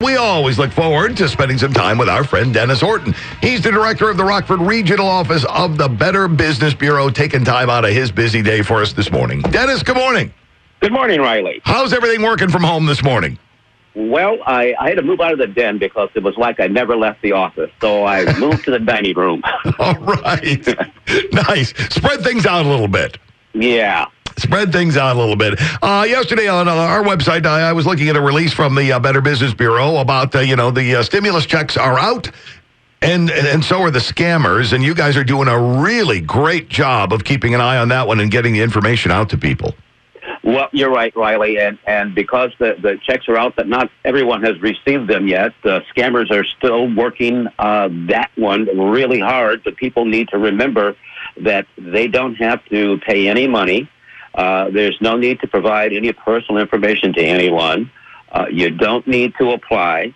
We always look forward to spending some time with our friend Dennis Horton. He's the director of the Rockford Regional Office of the Better Business Bureau, taking time out of his busy day for us this morning. Dennis, good morning. Good morning, Riley. How's everything working from home this morning? Well, I had to move out of the den because it was like I never left the office. So I moved to the dining room. All right. Nice. Spread things out a little bit. Yeah. Spread things out a little bit. Yesterday on our website, I was looking at a release from the Better Business Bureau about, the stimulus checks are out, and so are the scammers, and you guys are doing a really great job of keeping an eye on that one and getting the information out to people. Well, you're right, Riley, and because the checks are out, but not everyone has received them yet, the scammers are still working that one really hard, but people need to remember that they don't have to pay any money. There's no need to provide any personal information to anyone. You don't need to apply.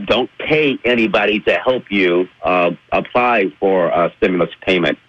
Don't pay anybody to help you apply for a stimulus payment.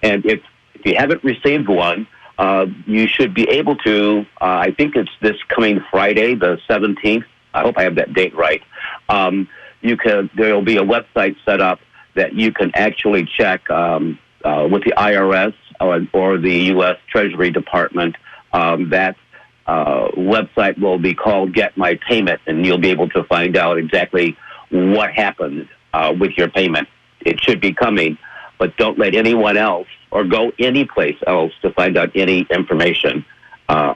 And if you haven't received one, you should be able to, I think it's this coming Friday, the 17th. I hope I have that date right. There will be a website set up that you can actually check with the IRS or the U.S. Treasury Department. That website will be called Get My Payment, and you'll be able to find out exactly what happened with your payment. It should be coming, but don't let anyone else or go anyplace else to find out any information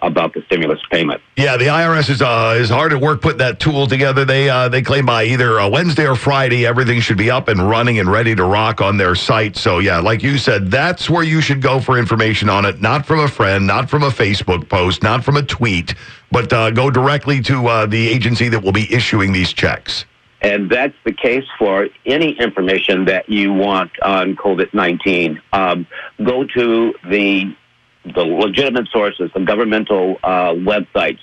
about the stimulus payment. Yeah, the IRS is hard at work putting that tool together. They claim by either Wednesday or Friday, everything should be up and running and ready to rock on their site. So, yeah, like you said, that's where you should go for information on it, not from a friend, not from a Facebook post, not from a tweet, but go directly to the agency that will be issuing these checks. And that's the case for any information that you want on COVID-19. Go to the legitimate sources, the governmental websites,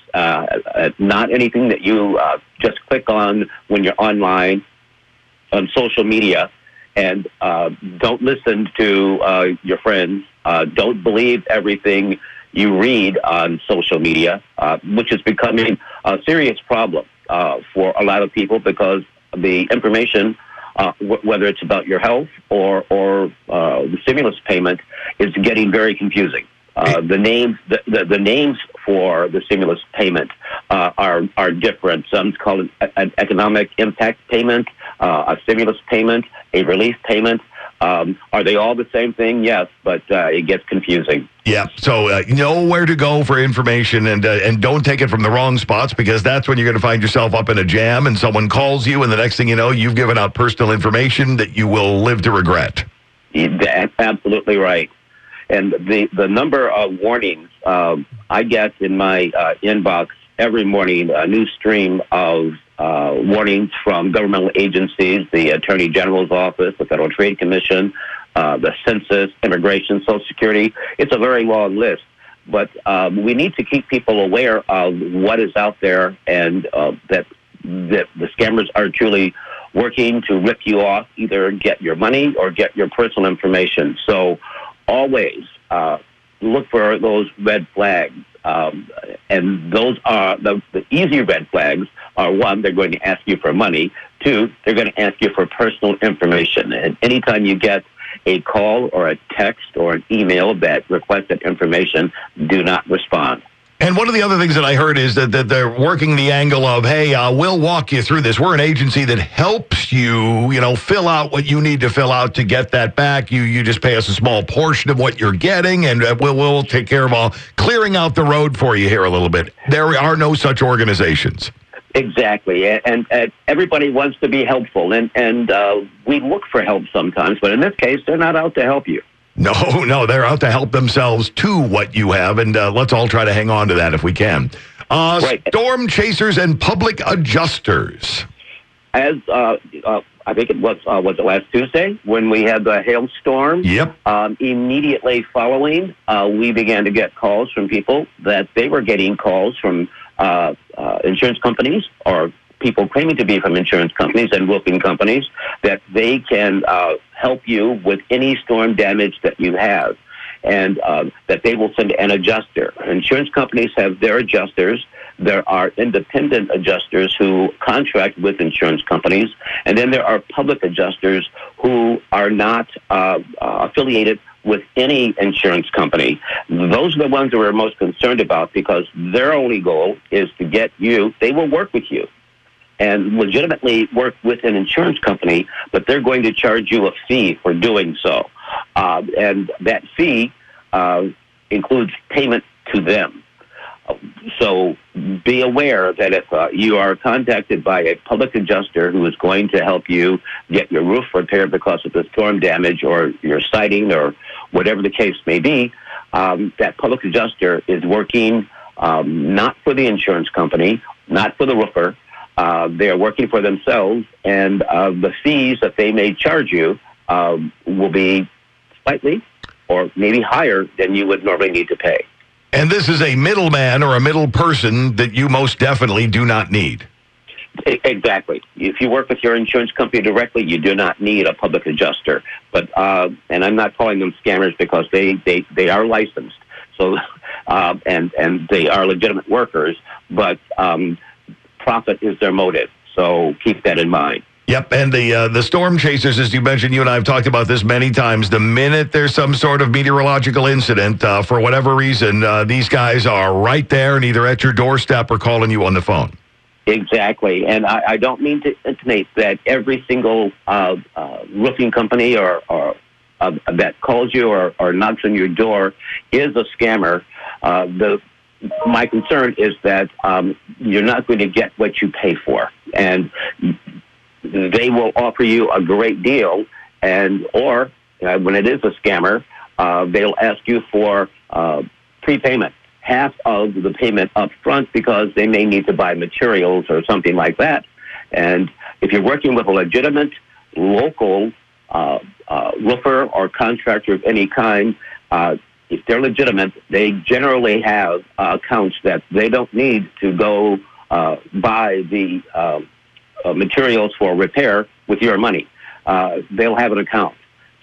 not anything that you just click on when you're online, on social media, and don't listen to your friends. Don't believe everything you read on social media, which is becoming a serious problem for a lot of people because the information, whether it's about your health or the stimulus payment, is getting very confusing. The names for the stimulus payment are different. Some's called an economic impact payment, a stimulus payment, a relief payment. Are they all the same thing? Yes, but it gets confusing. Yeah, so know where to go for information and don't take it from the wrong spots, because that's when you're going to find yourself up in a jam and someone calls you and the next thing you know, you've given out personal information that you will live to regret. That's absolutely right. And the number of warnings I get in my inbox every morning, a new stream of warnings from governmental agencies, the Attorney General's Office, the Federal Trade Commission, the Census, Immigration, Social Security. It's a very long list. But we need to keep people aware of what is out there and that the scammers are truly working to rip you off, either get your money or get your personal information. So always look for those red flags. And those are the easy red flags are, one, they're going to ask you for money. Two, they're going to ask you for personal information. And anytime you get a call or a text or an email that requests that information, do not respond. And one of the other things that I heard is that they're working the angle of, hey, we'll walk you through this. We're an agency that helps you, fill out what you need to fill out to get that back. You just pay us a small portion of what you're getting, and we'll take care of all clearing out the road for you here a little bit. There are no such organizations. Exactly, and everybody wants to be helpful, and we look for help sometimes, but in this case, they're not out to help you. No, they're out to help themselves to what you have, and let's all try to hang on to that if we can. Right. Storm chasers and public adjusters. As I think it was it last Tuesday when we had the hailstorm? Yep. Immediately following, we began to get calls from people that they were getting calls from insurance companies or people claiming to be from insurance companies and roofing companies that they can help you with any storm damage that you have, and that they will send an adjuster. Insurance companies have their adjusters There are independent adjusters who contract with insurance companies, and then there are public adjusters who are not affiliated with any insurance company. Those are the ones that we're most concerned about because their only goal is to get you, they will work with you and legitimately work with an insurance company, but they're going to charge you a fee for doing so. And that fee includes payment to them. So be aware that if you are contacted by a public adjuster who is going to help you get your roof repaired because of the storm damage or your siding or whatever the case may be, that public adjuster is working not for the insurance company, not for the roofer. They are working for themselves, and the fees that they may charge you will be slightly or maybe higher than you would normally need to pay. And this is a middleman or a middle person that you most definitely do not need. Exactly. If you work with your insurance company directly, you do not need a public adjuster. But and I'm not calling them scammers because they are licensed. So and they are legitimate workers, but profit is their motive. So keep that in mind. Yep, and the storm chasers, as you mentioned, you and I have talked about this many times. The minute there's some sort of meteorological incident, for whatever reason, these guys are right there and either at your doorstep or calling you on the phone. Exactly, and I don't mean to intimate that every single roofing company or that calls you or knocks on your door is a scammer. My concern is that you're not going to get what you pay for, and they will offer you a great deal, or when it is a scammer, they'll ask you for prepayment, half of the payment up front because they may need to buy materials or something like that. And if you're working with a legitimate local roofer or contractor of any kind, if they're legitimate, they generally have accounts that they don't need to go buy the materials for repair with your money. They'll have an account.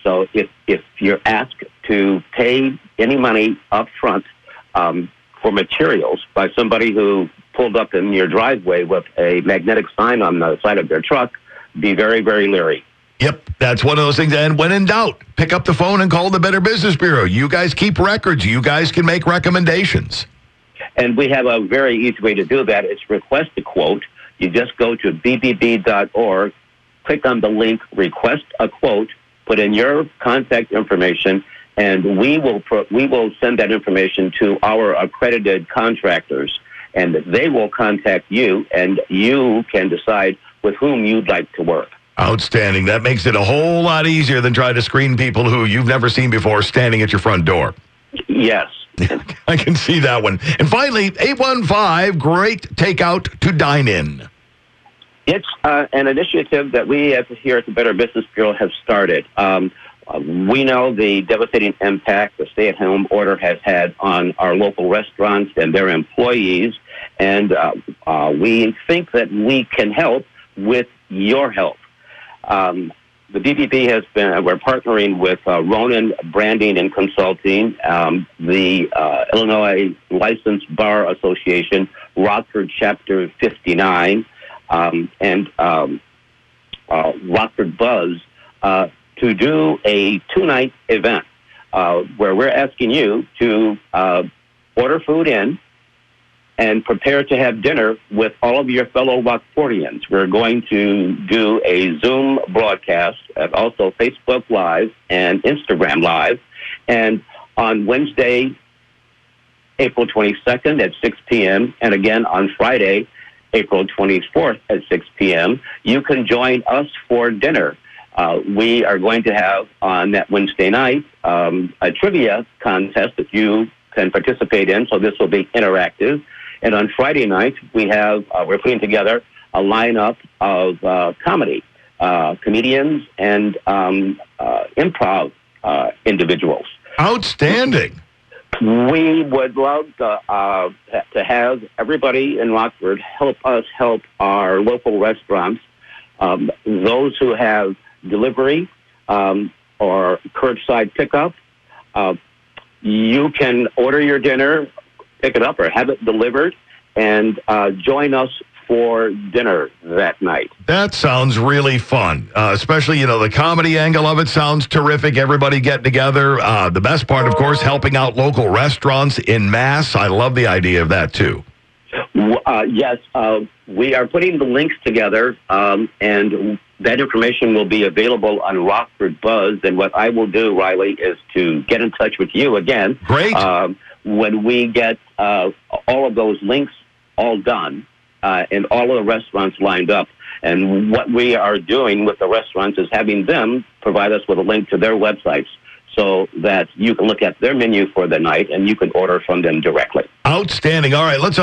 So if you're asked to pay any money up front for materials by somebody who pulled up in your driveway with a magnetic sign on the side of their truck, be very, very leery. Yep, that's one of those things. And when in doubt, pick up the phone and call the Better Business Bureau. You guys keep records. You guys can make recommendations. And we have a very easy way to do that. It's request a quote. You just go to bbb.org, click on the link, request a quote, put in your contact information, and we will send that information to our accredited contractors, and they will contact you, and you can decide with whom you'd like to work. Outstanding. That makes it a whole lot easier than trying to screen people who you've never seen before standing at your front door. Yes. I can see that one. And finally, 815, great takeout to Dine In. It's an initiative that we here at the Better Business Bureau have started. We know the devastating impact the stay-at-home order has had on our local restaurants and their employees, and we think that we can help with your help. The BBB has been, we're partnering with Ronan Branding and Consulting, the Illinois Licensed Bar Association, Rockford Chapter 59, and Rockford Buzz to do a two-night event where we're asking you to order food in and prepare to have dinner with all of your fellow Rockfordians. We're going to do a Zoom broadcast and also Facebook Live and Instagram Live. And on Wednesday, April 22nd at 6 p.m., and again on Friday, April 24th at 6 p.m., you can join us for dinner. We are going to have on that Wednesday night a trivia contest that you can participate in, so this will be interactive. And on Friday night, we're putting together a lineup of comedy, comedians, and improv individuals. Outstanding. We would love to have everybody in Rockford help us help our local restaurants, those who have delivery or curbside pickup. You can order your dinner, pick it up, or have it delivered, and join us for dinner that night. That sounds really fun, especially, the comedy angle of it sounds terrific. Everybody getting together. The best part, of course, helping out local restaurants in mass. I love the idea of that, too. Yes, we are putting the links together, and that information will be available on Rockford Buzz. And what I will do, Riley, is to get in touch with you again. Great. When we get all of those links all done, and all of the restaurants lined up. And what we are doing with the restaurants is having them provide us with a link to their websites so that you can look at their menu for the night and you can order from them directly. Outstanding. All right, let's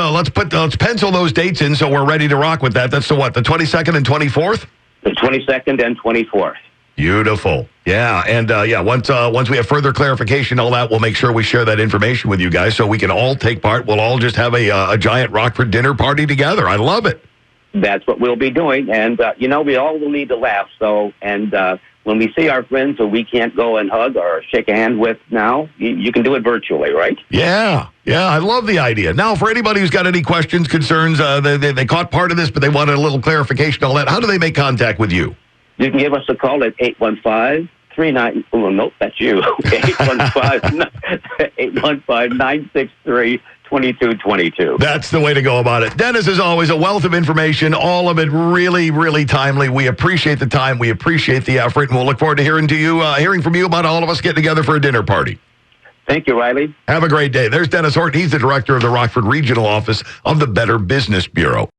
pencil those dates in so we're ready to rock with that. That's the 22nd and 24th? The 22nd and 24th. Beautiful. Yeah, and once we have further clarification, all that, we'll make sure we share that information with you guys so we can all take part. We'll all just have a giant Rockford dinner party together. I love it. That's what we'll be doing, and we all will need to laugh. So, and when we see our friends who we can't go and hug or shake a hand with now, you can do it virtually, right? Yeah, I love the idea. Now, for anybody who's got any questions, concerns, they caught part of this, but they wanted a little clarification, all that. How do they make contact with you? You can give us a call at 815-39... Oh, nope, that's you. 815-963-2222. That's the way to go about it. Dennis, as always, a wealth of information, all of it really, really timely. We appreciate the time. We appreciate the effort, and we'll look forward to hearing from you about all of us getting together for a dinner party. Thank you, Riley. Have a great day. There's Dennis Horton. He's the director of the Rockford Regional Office of the Better Business Bureau.